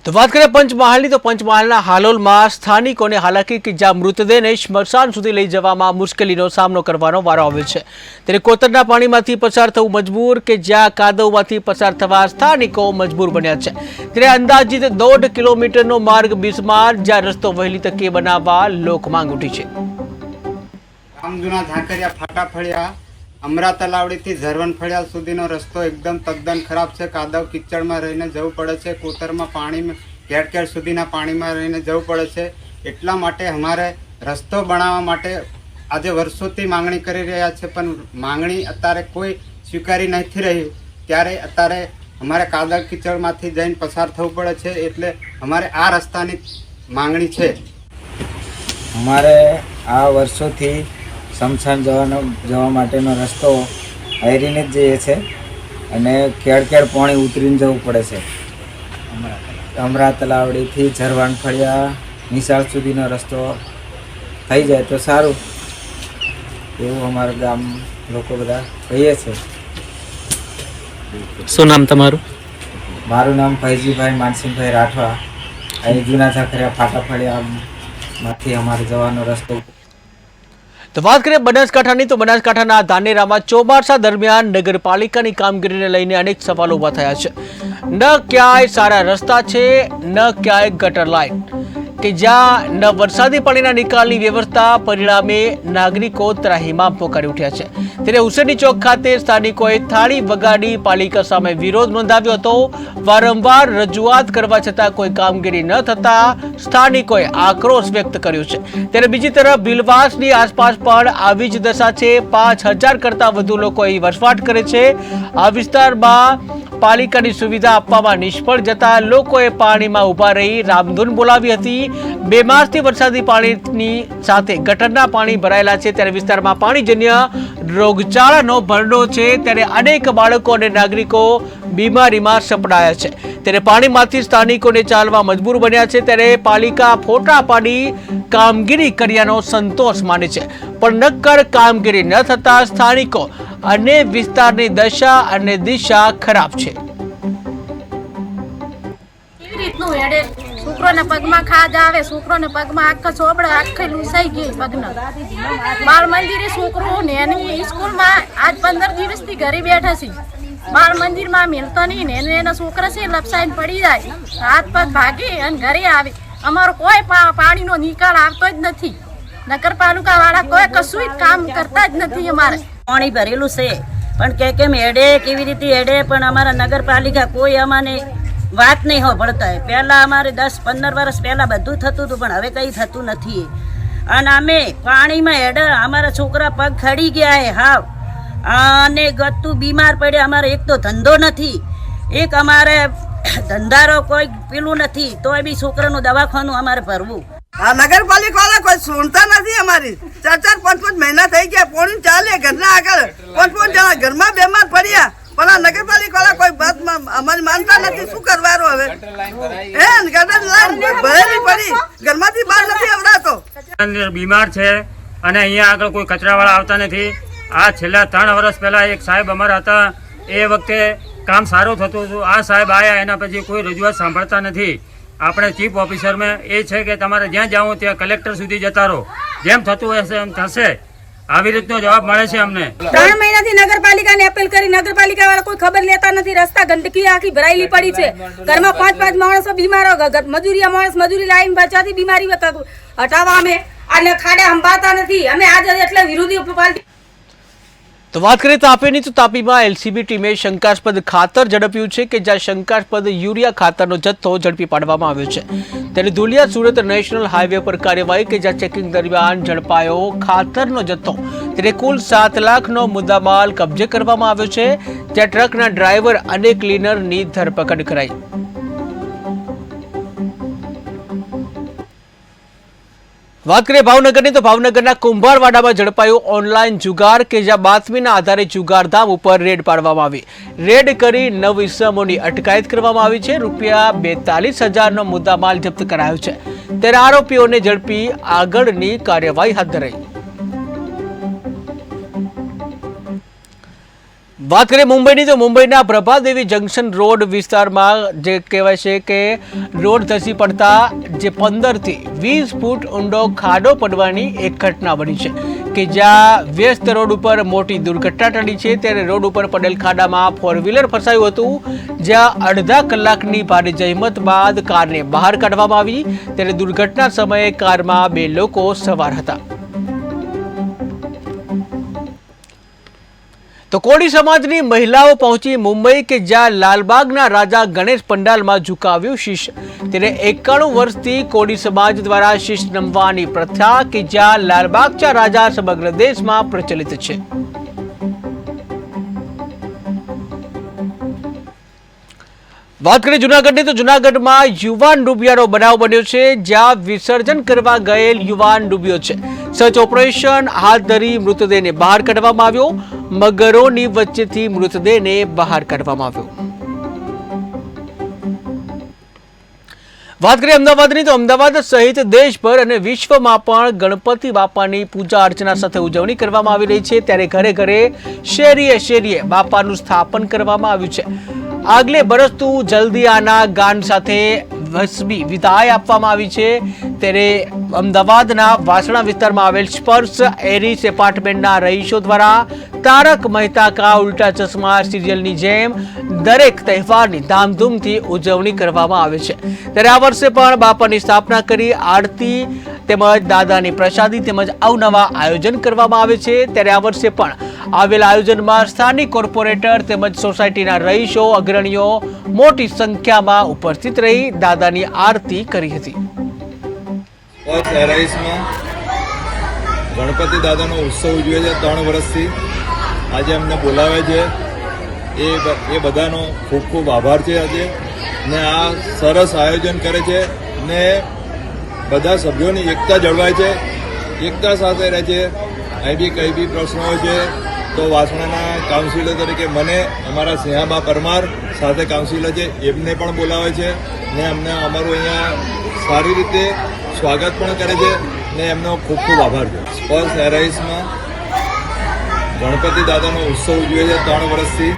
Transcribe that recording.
તો વાત કરીએ પંચમહાલની તો પંચમહાલના હાલોલમાં સ્થાનિકોને હાલાકી કે જ્યાં મૃતદેહને સ્મશાન સુધી લઈ જવામાં મુશ્કેલીનો સામનો કરવાનો વારો આવ્યો છે ત્યારે કોતરના પાણીમાંથી પસાર થવું મજબૂર કે જ્યાં કાદવમાંથી પસાર થવા સ્થાનિકો મજબૂર બન્યા છે ત્યારે અંદાજિત 1.5 કિલોમીટરનો માર્ગ બિસ્માર જ્યાં રસ્તો વહેલી તકે બનાવવા લોક માંગ ઉઠી છે। રામજુના ઝાંકરિયા ફાટાફળિયા અમરા તલાવડીથી ઝરવણ ફળિયા સુધીનો રસ્તો એકદમ તદ્દન ખરાબ છે। કાદવ કિચડમાં રહીને જવું પડે છે, કોતરમાં પાણીમાં ઘેર ઘેર સુધીના પાણીમાં રહીને જવું પડે છે। એટલા માટે અમારે રસ્તો બનાવવા માટે આજે વર્ષોથી માંગણી કરી રહ્યા છે, પણ માંગણી અત્યારે કોઈ સ્વીકારી નથી રહી। ત્યારે અત્યારે અમારે કાદવ કિચડમાંથી જઈને પસાર થવું પડે છે, એટલે અમારે આ રસ્તાની માંગણી છે। અમારે આ વર્ષોથી શમશાન જવા માટેનો રસ્તો હારીને જ જઈએ છે અને કેળ કેળ પાણી ઉતરીને જવું પડે છે। અમરા તલાવડીથી ઝરવાણ ફળિયા નિશાળ સુધીનો રસ્તો થઈ જાય તો સારું એવું અમારા ગામ લોકો બધા કહીએ છે। શું નામ તમારું? મારું નામ ફૈજીભાઈ માનસિંહભાઈ રાઠવા। અહીં જૂના ઝાંખરિયા ફાટાફળિયામાંથી અમારે જવાનો રસ્તો। તો વાત કરીએ બનાસકાંઠાની તો બનાસકાંઠાના ધાનેરામાં ચોમાસા દરમિયાન નગરપાલિકાની કામગીરીને લઈને અનેક સવાલો ઊભા થયા છે। ન ક્યાંય સારા રસ્તા છે, ન ક્યાંય ગટર લાઇન કે જ્યાં ન વરસાદી પાણીના નિકાલની વ્યવસ્થા, પરિણામે નાગરિકો ત્રાહિમામ પોકારી ઉઠ્યા છે। ત્યારે હુસેની ચોક ખાતે સ્થાનિકોએ થાળી વગાડી પાલિકા સામે વિરોધ નોંધાવ્યો હતો। વારંવાર રજૂઆત કરવા છતાં કોઈ કામગીરી ન થતા સ્થાનિકોએ આક્રોશ વ્યક્ત કર્યો છે। ત્યારે બીજી તરફ ભીલવાસની આસપાસ પણ આવી જ દશા છે। 5000 કરતાં વધુ લોકો અહીં વસવાટ કરે છે। આ વિસ્તારમાં પાલિકાની સુવિધા આપવામાં નિષ્ફળ જતા લોકોએ પાણીમાં ઊભા રહી રામધૂન બોલાવી હતી। 2 માસથી વરસાદી પાણીની સાથે ગટરના પાણી ભરાયેલા છે, ત્યારે વિસ્તારમાં પાણીજન્ય રોગચાળાનો ભરડો છે। ત્યારે અનેક બાળકો અને નાગરિકો બીમારીમાં સપડાયા છે। ત્યારે પાણીમાંથી સ્થાનિકોને ચાલવા મજબૂર બન્યા છે। ત્યારે પાલિકા ફોટા પાડી કામગીરી કર્યાનો સંતોષ માને છે, પણ નક્કર કામગીરી ન થતા સ્થાનિકો અને વિસ્તારની દશા અને દિશા ખરાબ છે। છોકરોને પગમાં ખાજ આવે, છોકરોને પગમાં આખા ચોપડે આખી લૂસાઈ ગઈ પગનો। બાળ મંદિરે છોકરો ને એની સ્કૂલમાં આજ 15 દિવસથી ઘરે બેઠા છે। બાળ મંદિરમાં મિલતો નહીં ને એના છોકરા છે લપસાઈને પડી જાય, હાથ પગ ભાગે અને ઘરે આવે। અમારો કોઈ પાણીનો નિકાલ આવતો જ નથી। નગરપાલિકા વાળા કોઈ કશું જ કામ કરતા જ નથી। અમારે પાણી ભરેલું છે પણ કેમ હેડે, કેવી રીતે હેડે, પણ અમારા નગરપાલિકા કોઈ અમાને વાત નહીં સાંભળતા। પહેલાં અમારે 10-15 વર્ષ પહેલાં બધું થતું હતું, પણ હવે કંઈ થતું નથી। અને અમે પાણીમાં હેડે, અમારા છોકરા પગ ખડી ગયા છે હાવ, અને ગતું બીમાર પડ્યા। અમારે એક તો ધંધો નથી, એક અમારે ધંધારો કોઈ પેલું નથી, તોય બી છોકરાનું દવાખાનું અમારે ભરવું। આ નગરપાલિકા વાળા કોઈ સુનતા નથી। અમારી 4-5 મહિના થઈ ગયા, પોણી ચાલે ઘરના આગળ 5-5 જણા ઘરમાં બીમાર પડ્યા, પણ આ નગરપાલિકા વાળા કોઈ વાત અમારી માનતા નથી। શું કરવાનું હવે? ગટર લાઈન ભરેલી પડી, ઘરમાંથી બહાર નથી આવડાતો। બીમાર છે અને અહીંયા આગળ કોઈ કચરાવાળા આવતા નથી। આ છેલ્લા 3 વર્ષ પહેલા એક સાહેબ અમારા હતા, એ વખતે કામ સારું થતું હતું। આ સાહેબ આવ્યા એના પછી કોઈ રજૂઆત સાંભળતા નથી। આપણે ચીફ ઓફિસરમાં એ છે કે તમારે જ્યાં જાઓ ત્યાં કલેક્ટર સુધી જતા રહો, જેમ થતું હશે એમ થશે, આવી રીતનો જવાબ મળે છે અમને। 3 મહિનાથી નગરપાલિકાને અપીલ કરી, નગરપાલિકા વાળા કોઈ ખબર લેતા નથી। રસ્તા ગંદકી આખી ભરાયેલી પડી છે, ઘરમાં 5-5 માણસો બીમારો, મજૂરિયા માણસ મજૂરી લાવીને બચાવતી બીમારી હટાવવા અમે અને ખાડા સંભાળતા નથી। અમે આજે એટલે વિરોધી તો વાત કરીએ તાપીની તો તાપીમાં એલસીબી ટીમે શંકાસ્પદ ખાતર ઝડપ્યું છે કે જ્યાં શંકાસ્પદ યુરિયા ખાતરનો જથ્થો ઝડપી પાડવામાં આવ્યો છે। ત્યારે ધુલિયા સુરત નેશનલ હાઈવે પર કાર્યવાહી કે જ્યાં ચેકિંગ દરમિયાન ઝડપાયો ખાતરનો જથ્થો। ત્યારે કુલ 7 લાખનો મુદ્દામાલ કબજે કરવામાં આવ્યો છે, જ્યાં ટ્રકના ડ્રાઈવર અને ક્લીનરની ધરપકડ કરાઈ। વાત કરીએ ભાવનગરની તો ભાવનગરના કુંભારવાડામાં ઝડપાયું ઓનલાઈન જુગાર કે જ્યાં બાતમીના આધારે જુગારધામ ઉપર રેડ પાડવામાં આવી। રેડ કરી 9 ઇસમોની અટકાયત કરવામાં આવી છે। રૂપિયા 42,000નો મુદ્દામાલ જપ્ત કરાયો છે। ત્યારે આરોપીઓને ઝડપી આગળની કાર્યવાહી હાથ ધરાઈ। વાત કરીએ મુંબઈની તો મુંબઈના પ્રભાદેવી જંકશન રોડ વિસ્તારમાં જે કહેવાય છે કે રોડ ધસી પડતા જે 15 થી 20 ફૂટ ઊંડો ખાડો પડવાની એક ઘટના બની છે કે જ્યાં વ્યસ્ત રોડ ઉપર મોટી દુર્ઘટના ટળી છે। ત્યારે રોડ ઉપર પડેલ ખાડામાં 4 વ્હીલર ફસાયું હતું, જ્યાં અડધા કલાકની ભારે જહેમત બાદ કારને બહાર કાઢવામાં આવી। ત્યારે દુર્ઘટના સમયે કારમાં 2 લોકો સવાર હતા। તો કોળી સમાજની મહિલાઓ પહોંચી મુંબઈ કે જ્યાં લાલબાગના રાજા ગણેશ પંડાલમાં ઝુકાવ્યું શીશ। ત્યારે 91 વર્ષથી કોળી સમાજ દ્વારા શીશ નમવાની પ્રથા કે જ્યાં લાલબાગના રાજા સમગ્ર દેશમાં પ્રચલિત છે। વાત કરીએ જૂનાગઢની તો જૂનાગઢમાં યુવાન ડૂબિયાનો બનાવ બન્યો છે, જ્યાં વિસર્જન કરવા ગયેલ યુવાન ડૂબ્યો છે। સર્ચ ઓપરેશન હાથ ધરી મૃતદેહને બહાર કાઢવામાં આવ્યો। મગરોની વચ્ચેથી મૃતદેહને બહાર કાઢવામાં આવ્યો। વાત કરીએ અમદાવાદની તો અમદાવાદ સહિત દેશભર અને વિશ્વમાં પણ ગણપતિ બાપાની પૂજા અર્ચના સાથે ઉજવણી કરવામાં આવી રહી છે। ત્યારે ઘરે ઘરે શેરીએ શેરીએ બાપાનું સ્થાપન કરવામાં આવ્યું છે। આગલે બરસ તું જલ્દી આના ગાન સાથે વસબી વિદાય આપવામાં આવી છે। ત્યારે અમદાવાદના વાસણા વિસ્તારમાં આવેલ સ્પર્શ એરિસ એપાર્ટમેન્ટના રહીશો દ્વારા તારક મહેતા કા ઉલ્ટા ચશ્મા સિરિયલની જેમ દરેક તહેવારની ધામધૂમથી ઉજવણી કરવામાં આવે છે। ત્યારે આ વર્ષે પણ બાપાની સ્થાપના કરી આરતી તેમજ દાદાની પ્રસાદી તેમજ અવનવા આયોજન કરવામાં આવે છે। ત્યારે આ વર્ષે પણ આવેલ આયોજનમાં સ્થાનિક કોર્પોરેટર તેમજ સોસાયટીના રહીશો અગ્રણીઓ મોટી સંખ્યામાં ઉપસ્થિત રહી દાદાની આરતી કરી હતી। ગણપતિ દાદાનો ઉત્સવ ઉજવે છે 3 વર્ષથી। આજે અમને બોલાવે છે એ બધાનો ખૂબ ખૂબ આભાર છે આજે, ને આ સરસ આયોજન કરે છે ને બધા સભ્યોની એકતા જળવાય છે, એકતા સાથે રહે છે। અહીં બી કંઈ બી પ્રશ્નો હોય છે તો વાસણાના કાઉન્સિલર તરીકે મને અમારા સ્નેહાબા પરમાર સાથે કાઉન્સિલર છે એમને પણ બોલાવે છે ને અમને અમારું અહીંયા સારી રીતે સ્વાગત પણ કરે છે ને એમનો ખૂબ ખૂબ આભાર છે। સ્પર્શ એરાઇસમાં ગણપતિ દાદાનો ઉત્સવ ઉજવે છે 3 વર્ષથી।